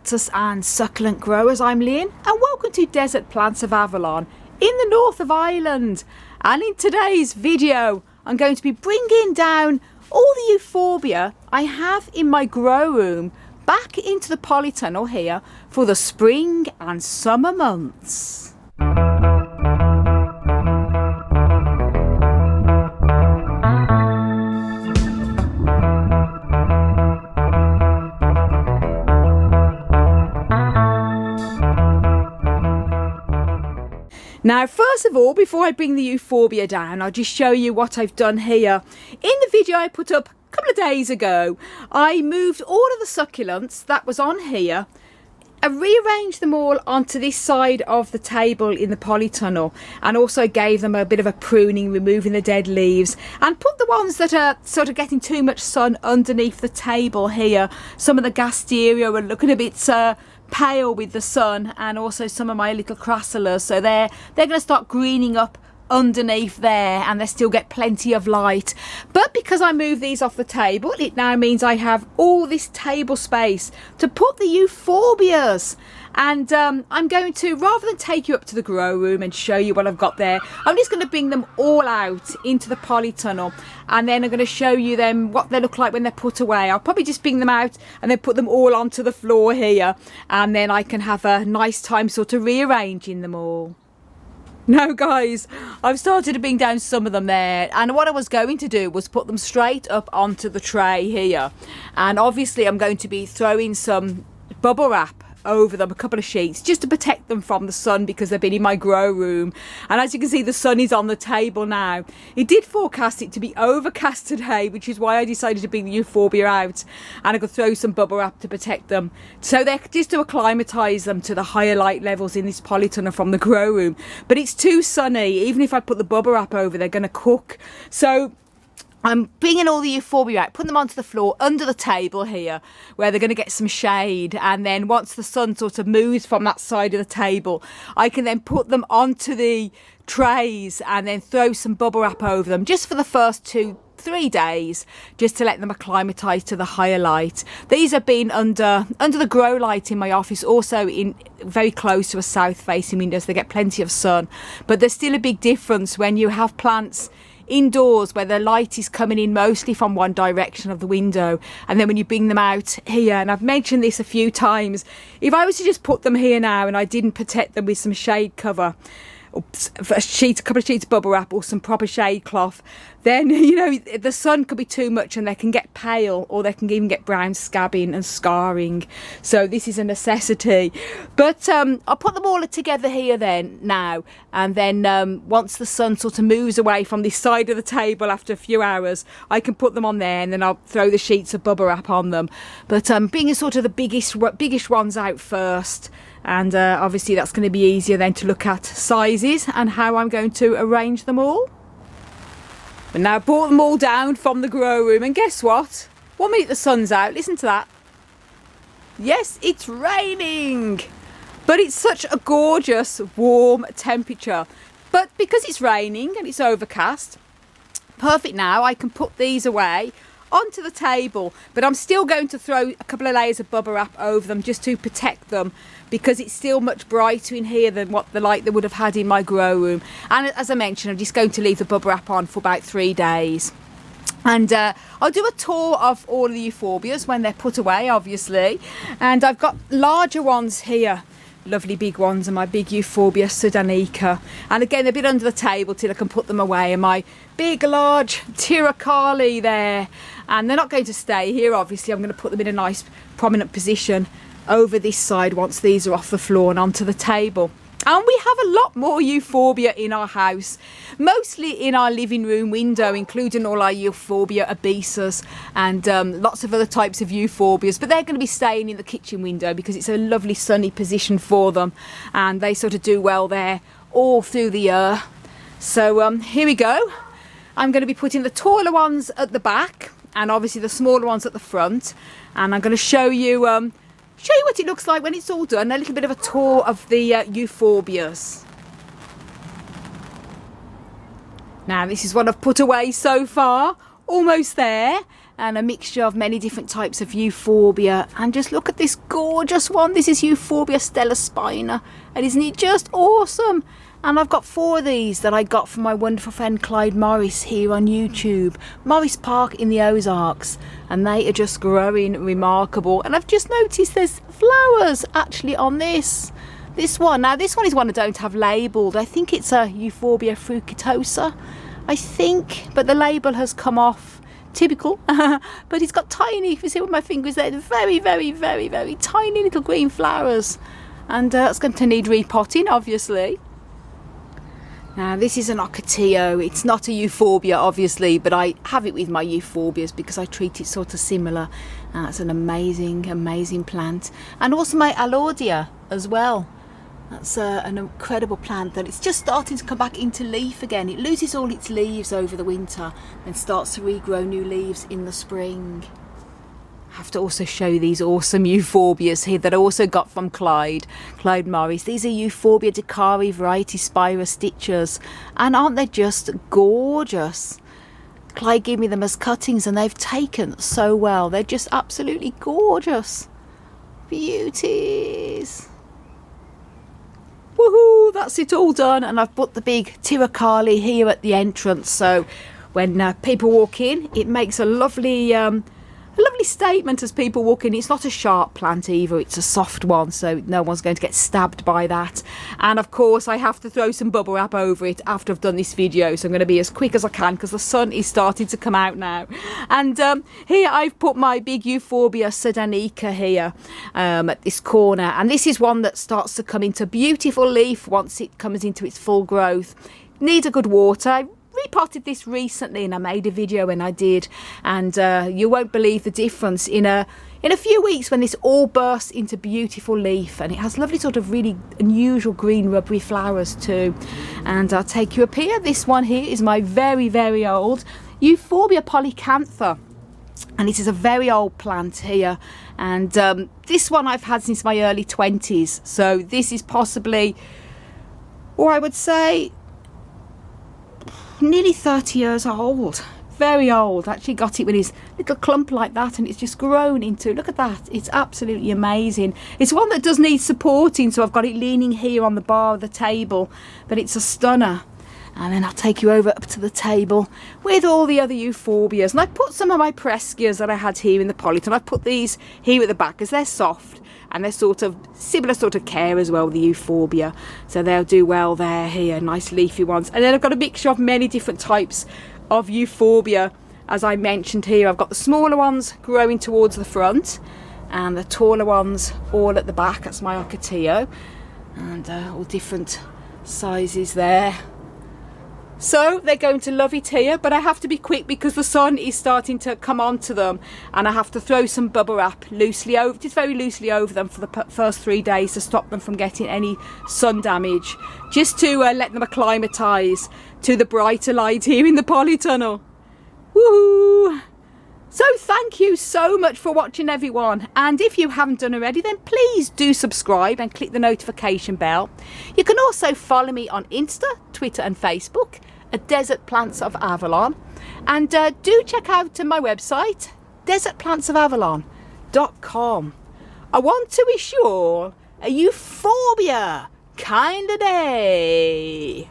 cactus and succulent growers. I'm Lynn and welcome to Desert Plants of Avalon in the north of Ireland. And in today's video I'm going to be bringing down all the euphorbia I have in my grow room back into the polytunnel here for the spring and summer months. Now, first of all, before I bring the euphorbia down, I'll just show you what I've done here. In the video I put up a couple of days ago, I moved all of the succulents that was on here. I rearranged them all onto this side of the table in the polytunnel and also gave them a bit of a pruning, removing the dead leaves, and put the ones that are sort of getting too much sun underneath the table here. Some of the gasteria are looking a bit pale with the sun, and also some of my little crassulas, so they're going to start greening up underneath there and they still get plenty of light. But because I moved these off the table, it now means I have all this table space to put the euphorbias. And I'm going to, rather than take you up to the grow room and show you what I've got there, I'm just going to bring them all out into the polytunnel, and then I'm going to show you them what they look like when they're put away. I'll probably just bring them out and then put them all onto the floor here, and then I can have a nice time sort of rearranging them all. No guys, I've started to bring down some of them there, and what I was going to do was put them straight up onto the tray here, and obviously I'm going to be throwing some bubble wrap over them, a couple of sheets, just to protect them from the sun because they've been in my grow room. And as you can see, the sun is on the table now. It did forecast it to be overcast today, which is why I decided to bring the euphorbia out, and I could throw some bubble wrap to protect them, so they're just to acclimatise them to the higher light levels in this polytunnel from the grow room. But it's too sunny. Even if I put the bubble wrap over, they're going to cook. So I'm bringing all the euphorbia out, putting them onto the floor under the table here, where they're going to get some shade. And then once the sun sort of moves from that side of the table, I can then put them onto the trays and then throw some bubble wrap over them, just for the first 2-3 days, just to let them acclimatise to the higher light. These have been under the grow light in my office, also in very close to a south facing window, so they get plenty of sun. But there's still a big difference when you have plants indoors where the light is coming in mostly from one direction of the window, and then when you bring them out here, and I've mentioned this a few times, if I was to just put them here now and I didn't protect them with some shade cover, a couple of sheets of bubble wrap or some proper shade cloth, then the sun could be too much and they can get pale, or they can even get brown scabbing and scarring. So this is a necessity. But I'll put them all together here then now, and then once the sun sort of moves away from this side of the table after a few hours, I can put them on there, and then I'll throw the sheets of bubble wrap on them. But bringing sort of the biggest ones out first, and obviously that's going to be easier then to look at sizes and how I'm going to arrange them all. And now I brought them all down from the grow room, and guess what? 1 minute the sun's out, listen to that. Yes, it's raining, but it's such a gorgeous warm temperature. But because it's raining and it's overcast, perfect now, I can put these away onto the table, but I'm still going to throw a couple of layers of bubble wrap over them just to protect them, because it's still much brighter in here than what the light they would have had in my grow room. And as I mentioned, I'm just going to leave the bubble wrap on for about 3 days. And I'll do a tour of all of the euphorbias when they're put away, obviously. And I've got larger ones here, lovely big ones, and my big Euphorbia Succulent. And again, they're a bit under the table till I can put them away. And my big, large Tiracali there. And they're not going to stay here, obviously. I'm going to put them in a nice prominent position over this side once these are off the floor and onto the table. And we have a lot more euphorbia in our house, mostly in our living room window, including all our Euphorbia obesas and lots of other types of euphorbias. But they're going to be staying in the kitchen window because it's a lovely sunny position for them, and they sort of do well there all through the year. So here we go. I'm going to be putting the taller ones at the back and obviously the smaller ones at the front, and I'm going to show you what it looks like when it's all done, a little bit of a tour of the euphorbias. Now this is what I've put away so far, almost there, and a mixture of many different types of euphorbia. And just look at this gorgeous one. This is Euphorbia Spina, and isn't it just awesome? And I've got 4 of these that I got from my wonderful friend Clyde Morris here on YouTube, Morris Park in the Ozarks, and they are just growing remarkable. And I've just noticed there's flowers actually on this one. Now this one is one I don't have labelled. I think it's a Euphorbia fructuosa, I think, but the label has come off. Typical. But it's got tiny, if you see with my fingers there, very, very, very, very tiny little green flowers, and it's going to need repotting, obviously. Now this is an ocotillo. It's not a euphorbia obviously, but I have it with my euphorbias because I treat it sort of similar. It's an amazing, amazing plant. And also my alaudia as well. That's an incredible plant that it's just starting to come back into leaf again. It loses all its leaves over the winter and starts to regrow new leaves in the spring. I have to also show you these awesome euphorbias here that I also got from Clyde Morris. These are Euphorbia decari variety spira stitchers, and aren't they just gorgeous? Clyde gave me them as cuttings and they've taken so well. They're just absolutely gorgeous. Beauties. Woohoo, that's it all done, and I've put the big tiracali here at the entrance, so when people walk in it makes a lovely statement as people walk in. It's not a sharp plant either, it's a soft one, so no one's going to get stabbed by that. And of course I have to throw some bubble wrap over it after I've done this video, so I'm going to be as quick as I can because the sun is starting to come out now. And here I've put my big Euphorbia Succulent here at this corner, and this is one that starts to come into beautiful leaf once it comes into its full growth. Needs a good water. Repotted this recently and I made a video when I did, and you won't believe the difference in a few weeks when this all bursts into beautiful leaf, and it has lovely sort of really unusual green rubbery flowers too. And I'll take you up here. This one here is my very, very old Euphorbia polycantha, and it is a very old plant here, and this one I've had since my early 20s, so this is possibly, or I would say, nearly 30 years old. Very old. Actually got it with his little clump like that, and it's just grown into, look at that, it's absolutely amazing. It's one that does need supporting, so I've got it leaning here on the bar of the table, but it's a stunner. And then I'll take you over up to the table with all the other euphorbias, and I put some of my Prescias that I had here in the Polytunnel. I've put these here at the back because they're soft and they're sort of similar sort of care as well, the euphorbia, so they'll do well there. Here, nice leafy ones. And then I've got a mixture of many different types of euphorbia, as I mentioned here. I've got the smaller ones growing towards the front and the taller ones all at the back. That's my ocotillo, and all different sizes there. So they're going to love it here, but I have to be quick because the sun is starting to come onto them, and I have to throw some bubble wrap loosely over, just very loosely over them for the first 3 days to stop them from getting any sun damage, just to let them acclimatise to the brighter light here in the Polytunnel. Woohoo! So thank you so much for watching, everyone, and if you haven't done already, then please do subscribe and click the notification bell. You can also follow me on Insta, Twitter and Facebook at Desert Plants of Avalon, and do check out my website, desertplantsofavalon.com. I want to wish you all a euphorbia kind of day.